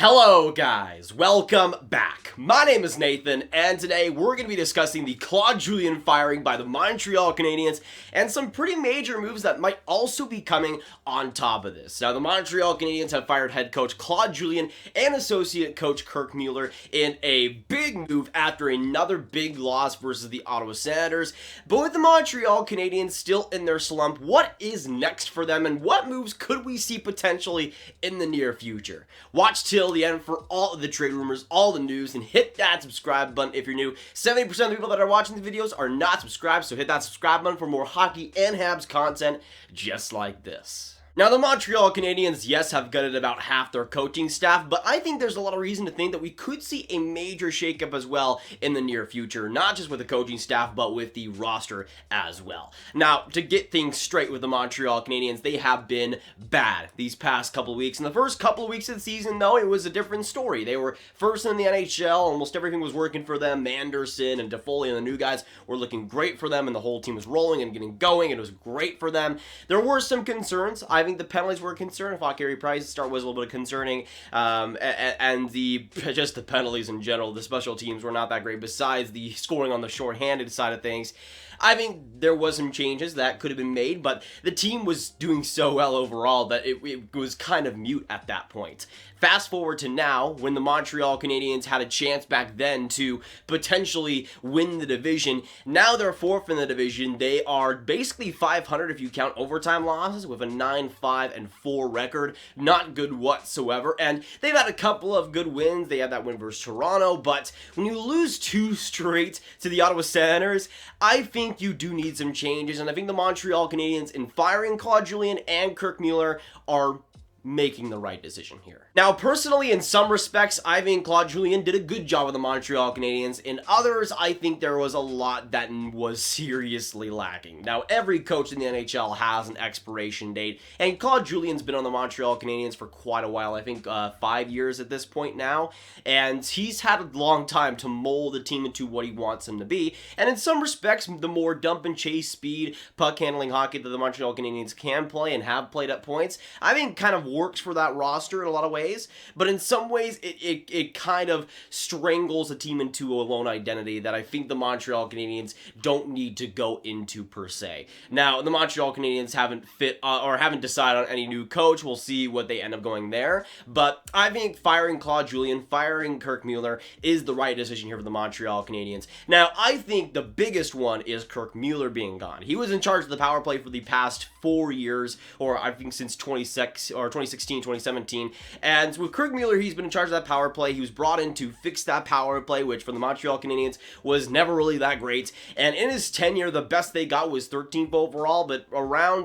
Hello guys, welcome back. My name is Nathan, and today we're going to be discussing the Claude Julien firing by the Montreal Canadiens and some pretty major moves that might also be coming on top of this. Now, the Montreal Canadiens have fired head coach Claude Julien and associate coach Kirk Muller in a big move after another big loss versus the Ottawa Senators. But with the Montreal Canadiens still in their slump, what is next for them and what moves could we see potentially in the near future? Watch till the end for all of the trade rumors, all the news, and hit that subscribe button if you're new. 70% of the people that are watching the videos are not subscribed, so hit that subscribe button for more hockey and Habs content just like this. Now, the Montreal Canadiens, yes, have gutted about half their coaching staff, but I think there's a lot of reason to think that we could see a major shakeup as well in the near future, not just with the coaching staff, but with the roster as well. Now, to get things straight with the Montreal Canadiens, they have been bad these past couple of weeks. In the first couple of weeks of the season, though, it was a different story. They were first in the NHL, almost everything was working for them. Manderson and Toffoli and the new guys were looking great for them, and the whole team was rolling and getting going, and it was great for them. There were some concerns. I think the penalties were a concern. I thought Carey Price's start was a little bit concerning, and the penalties in general, the special teams were not that great besides the scoring on the shorthanded side of things. I think there was some changes that could have been made, but the team was doing so well overall that it was kind of mute at that point. Fast forward to now, when the Montreal Canadiens had a chance back then to potentially win the division. Now they're fourth in the division. They are basically 500 if you count overtime losses, with a 9-5-4 record. Not good whatsoever, and they've had a couple of good wins. They had that win versus Toronto, but when you lose two straight to the Ottawa Senators, I think you do need some changes, and I think the Montreal Canadiens, in firing Claude Julien and Kirk Muller, are making the right decision here. Now, personally, in some respects, I think Claude Julien did a good job with the Montreal Canadiens. In others, I think there was a lot that was seriously lacking. Now, every coach in the NHL has an expiration date, and Claude Julien's been on the Montreal Canadiens for quite a while. I think 5 years at this point now, and he's had a long time to mold the team into what he wants them to be. And in some respects, the more dump and chase speed, puck handling hockey that the Montreal Canadiens can play and have played at points, I think kind of works for that roster in a lot of ways, but in some ways it kind of strangles a team into a lone identity that I think the Montreal Canadiens don't need to go into per se. Now, the Montreal Canadiens haven't decided on any new coach. We'll see what they end up going there, but I think firing Claude Julien, firing Kirk Muller is the right decision here for the Montreal Canadiens. Now, I think the biggest one is Kirk Muller being gone. He was in charge of the power play for the past 4 years, or I think since 2016, 2017, and with Kirk Muller, he's been in charge of that power play. He was brought in to fix that power play, which for the Montreal Canadiens was never really that great, and in his tenure, the best they got was 13th overall, but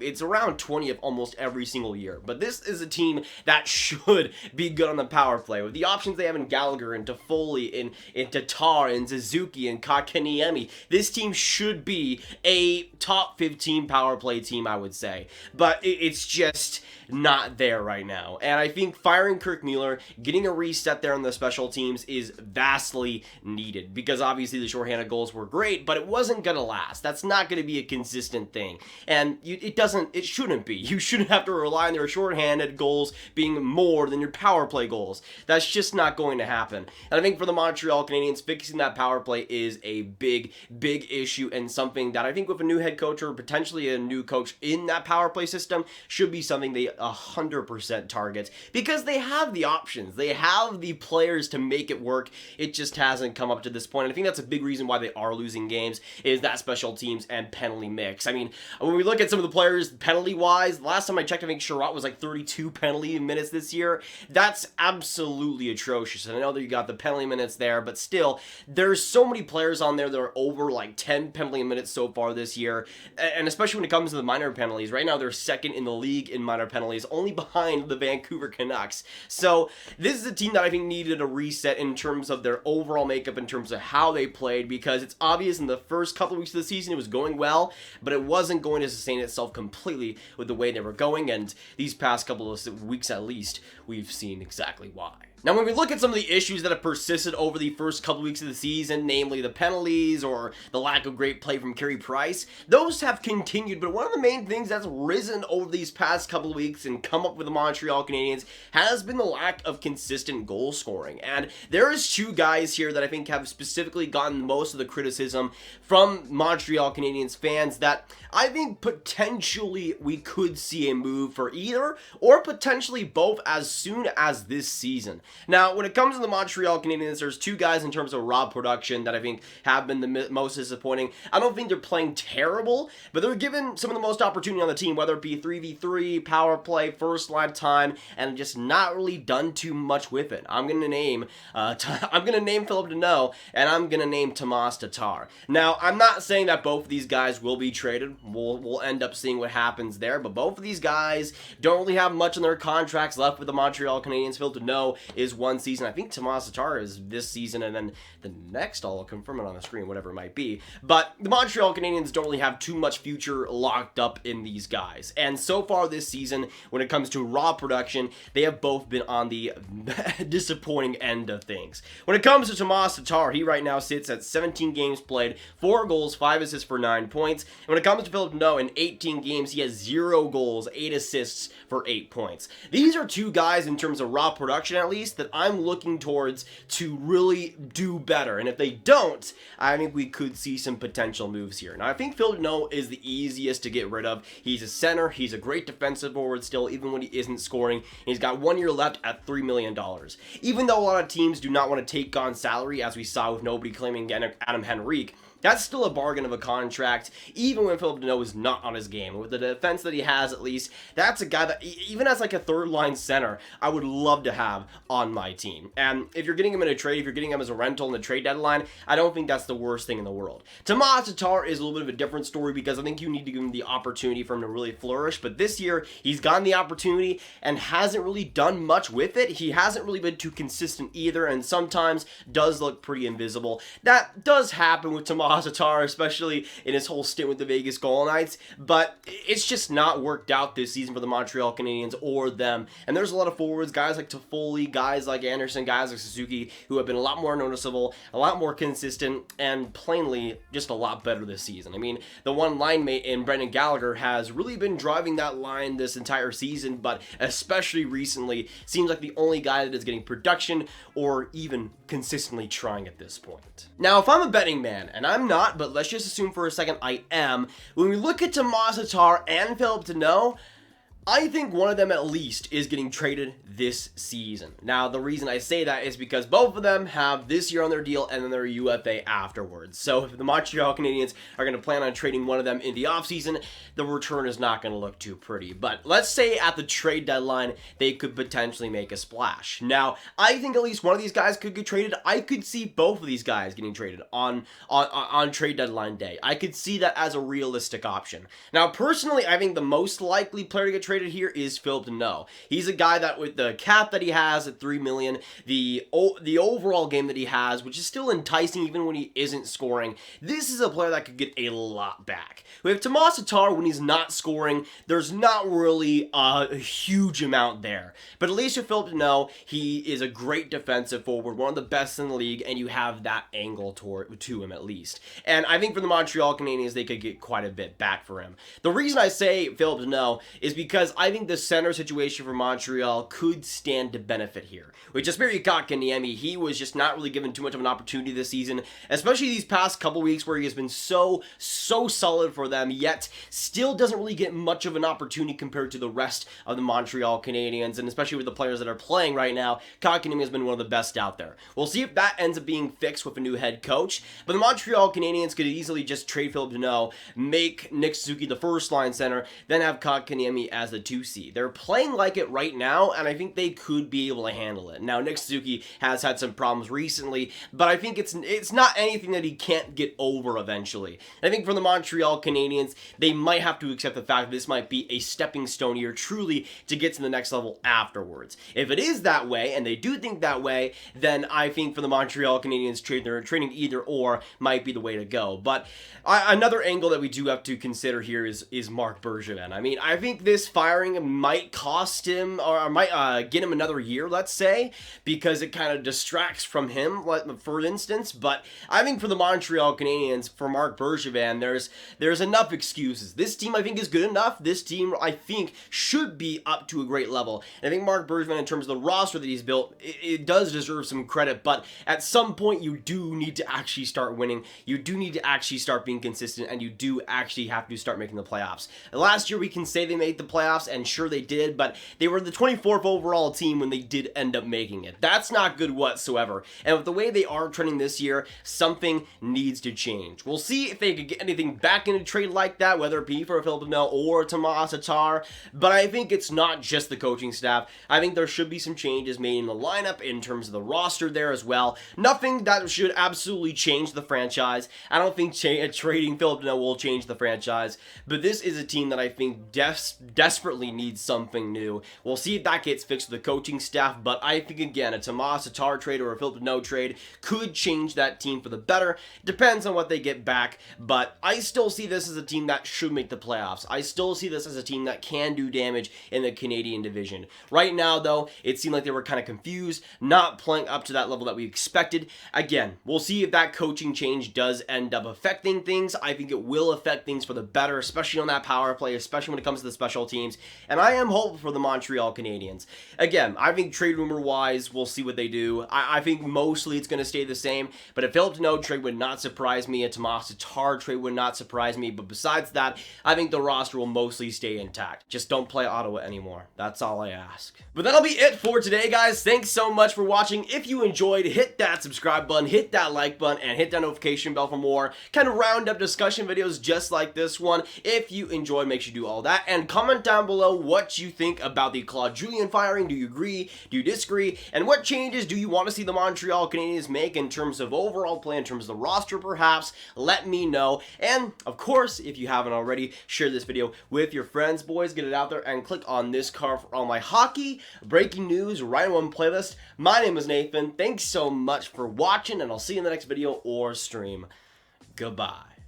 it's around 20th almost every single year. But this is a team that should be good on the power play, with the options they have in Gallagher and Toffoli, in Tatar and Suzuki and Kotkaniemi. This team should be a top 15 power play team, I would say, but it's just not there right now. And I think firing Kirk Muller, getting a reset there on the special teams is vastly needed, because obviously the shorthanded goals were great, but it wasn't going to last. That's not going to be a consistent thing, and it shouldn't be. You shouldn't have to rely on their shorthanded goals being more than your power play goals. That's just not going to happen. And I think for the Montreal Canadiens, fixing that power play is a big issue, and something that I think with a new head coach or potentially a new coach in that power play system should be something they 100% target, because they have the options, they have the players to make it work. It just hasn't come up to this point, and I think that's a big reason why they are losing games, is that special teams and penalty mix. I mean, when we look at some of the players penalty wise, last time I checked, I think Shea was like 32 penalty minutes this year. That's absolutely atrocious, and I know that you got the penalty minutes there, but still, there's so many players on there that are over like 10 penalty minutes so far this year, and especially when it comes to the minor penalties. Right now, they're second in the league in minor penalties, only behind the Vancouver Canucks. So this is a team that I think needed a reset in terms of their overall makeup, in terms of how they played, because it's obvious in the first couple of weeks of the season it was going well, but it wasn't going to sustain itself completely with the way they were going, and these past couple of weeks at least, we've seen exactly why. Now, when we look at some of the issues that have persisted over the first couple weeks of the season, namely the penalties or the lack of great play from Carey Price, those have continued, but one of the main things that's risen over these past couple of weeks streaks and come up with the Montreal Canadiens has been the lack of consistent goal scoring. And there is two guys here that I think have specifically gotten most of the criticism from Montreal Canadiens fans that I think potentially we could see a move for either or potentially both as soon as this season. Now, when it comes to the Montreal Canadiens, there's two guys in terms of raw production that I think have been the most disappointing. I don't think they're playing terrible, but they're given some of the most opportunity on the team, whether it be 3v3, power play, first line time, and just not really done too much with it. I'm gonna name Phillip Danault, and I'm gonna name Tomas Tatar. Now, I'm not saying that both of these guys will be traded. We'll end up seeing what happens there, but both of these guys don't really have much in their contracts left with the Montreal Canadiens. Phillip Danault is one season. I think Tomas Tatar is this season, and then the next, I'll confirm it on the screen, whatever it might be. But the Montreal Canadiens don't really have too much future locked up in these guys. And so far this season, when it comes to raw production, they have both been on the disappointing end of things. When it comes to Tomas Tatar, he right now sits at 17 games played, 4 goals, 5 assists for 9 points. And when it comes to Phillip Danault, in 18 games, he has 0 goals, 8 assists for 8 points. These are two guys, in terms of raw production at least, that I'm looking towards to really do better. And if they don't, I think we could see some potential moves here. Now, I think Phillip Danault is the easiest to get rid of. He's a center. He's a great defensive forward still, even when he isn't scoring. He's got 1 year left at $3 million. Even though a lot of teams do not want to take on salary, as we saw with nobody claiming Adam Henrique, that's still a bargain of a contract, even when Phillip Danault is not on his game. With the defense that he has, at least, that's a guy that, even as like a third-line center, I would love to have on my team. And if you're getting him in a trade, if you're getting him as a rental in the trade deadline, I don't think that's the worst thing in the world. Tomas Tatar is a little bit of a different story because I think you need to give him the opportunity for him to really flourish. But this year, he's gotten the opportunity and hasn't really done much with it. He hasn't really been too consistent either, and sometimes does look pretty invisible. That does happen with Tomas Tatar, especially in his whole stint with the Vegas Golden Knights, but it's just not worked out this season for the Montreal Canadiens or them. And there's a lot of forwards, guys like Toffoli, guys like Anderson, guys like Suzuki, who have been a lot more noticeable, a lot more consistent, and plainly just a lot better this season. I mean, the one line mate in Brendan Gallagher has really been driving that line this entire season, but especially recently, seems like the only guy that is getting production or even consistently trying at this point. Now, if I'm a betting man, and I'm not, but let's just assume for a second I am, when we look at Tomas Tatar and Phillip Danault, I think one of them at least is getting traded this season. Now, the reason I say that is because both of them have this year on their deal and then their UFA afterwards. So if the Montreal Canadiens are going to plan on trading one of them in the offseason, the return is not going to look too pretty. But let's say at the trade deadline, they could potentially make a splash. Now, I think at least one of these guys could get traded. I could see both of these guys getting traded on trade deadline day. I could see that as a realistic option. Now, personally, I think the most likely player to get traded here is Phillip Danault. He's a guy that with the cap that he has at $3 million, the overall game that he has, which is still enticing even when he isn't scoring, this is a player that could get a lot back. With Tomas Tatar, when he's not scoring, there's not really a huge amount there. But at least with Phillip Danault, he is a great defensive forward, one of the best in the league, and you have that angle to him at least. And I think for the Montreal Canadiens, they could get quite a bit back for him. The reason I say Phillip Danault is because I think the center situation for Montreal could stand to benefit here. With Jesperi Kotkaniemi, he was just not really given too much of an opportunity this season, especially these past couple weeks where he has been so solid for them, yet still doesn't really get much of an opportunity compared to the rest of the Montreal Canadiens, and especially with the players that are playing right now, Kotkaniemi has been one of the best out there. We'll see if that ends up being fixed with a new head coach, but the Montreal Canadiens could easily just trade Phillip Danault, make Nick Suzuki the first line center, then have Kotkaniemi as the 2C. They're playing like it right now, and I think they could be able to handle it. Now, Nick Suzuki has had some problems recently, but I think it's not anything that he can't get over eventually. I think for the Montreal Canadiens, they might have to accept the fact that this might be a stepping stone year truly to get to the next level afterwards. If it is that way, and they do think that way, then I think for the Montreal Canadiens, trading either or might be the way to go. But another angle that we do have to consider here is Marc Bergevin. I mean, I think this firing might cost him, or might get him another year, let's say, because it kind of distracts from him, for instance. But I think for the Montreal Canadiens, for Marc Bergevin, there's enough excuses. This team, I think, is good enough. This team, I think, should be up to a great level. And I think Marc Bergevin, in terms of the roster that he's built, it does deserve some credit. But at some point, you do need to actually start winning. You do need to actually start being consistent, and you do actually have to start making the playoffs. Last year, we can say they made the playoffs, and sure they did, but they were the 24th overall team when they did end up making it. That's not good whatsoever. And with the way they are trending this year, something needs to change. We'll see if they could get anything back in a trade like that, whether it be for Phillip Danault or Tomas, Tatar. But I think it's not just the coaching staff. I think there should be some changes made in the lineup, in terms of the roster there as well. Nothing that should absolutely change the franchise. I don't think trading Phillip Danault will change the franchise, but this is a team that I think desperately needs something new. We'll see if that gets fixed with the coaching staff, but I think, again, a Tomas, Tatar trade or a Phillip Danault trade could change that team for the better. Depends on what they get back, but I still see this as a team that should make the playoffs. I still see this as a team that can do damage in the Canadian division. Right now, though, it seemed like they were kind of confused, not playing up to that level that we expected. Again, we'll see if that coaching change does end up affecting things. I think it will affect things for the better, especially on that power play, especially when it comes to the special teams, and I am hopeful for the Montreal Canadiens. Again, I think trade rumor-wise, we'll see what they do. I think mostly it's going to stay the same, but a Phillip Danault trade would not surprise me. A Tomas Tatar trade would not surprise me, but besides that, I think the roster will mostly stay intact. Just don't play Ottawa anymore. That's all I ask. But that'll be it for today, guys. Thanks so much for watching. If you enjoyed, hit that subscribe button, hit that like button, and hit that notification bell for more kind of round-up discussion videos just like this one. If you enjoyed, make sure you do all that, and comment down below what you think about the Claude Julien firing. Do you agree? Do you disagree? And what changes do you want to see the Montreal Canadiens make in terms of overall play, in terms of the roster perhaps? Let me know. And of course, if you haven't already, share this video with your friends, boys. Get it out there and click on this card for all my hockey, breaking news, right in one playlist. My name is Nathan. Thanks so much for watching, and I'll see you in the next video or stream. Goodbye.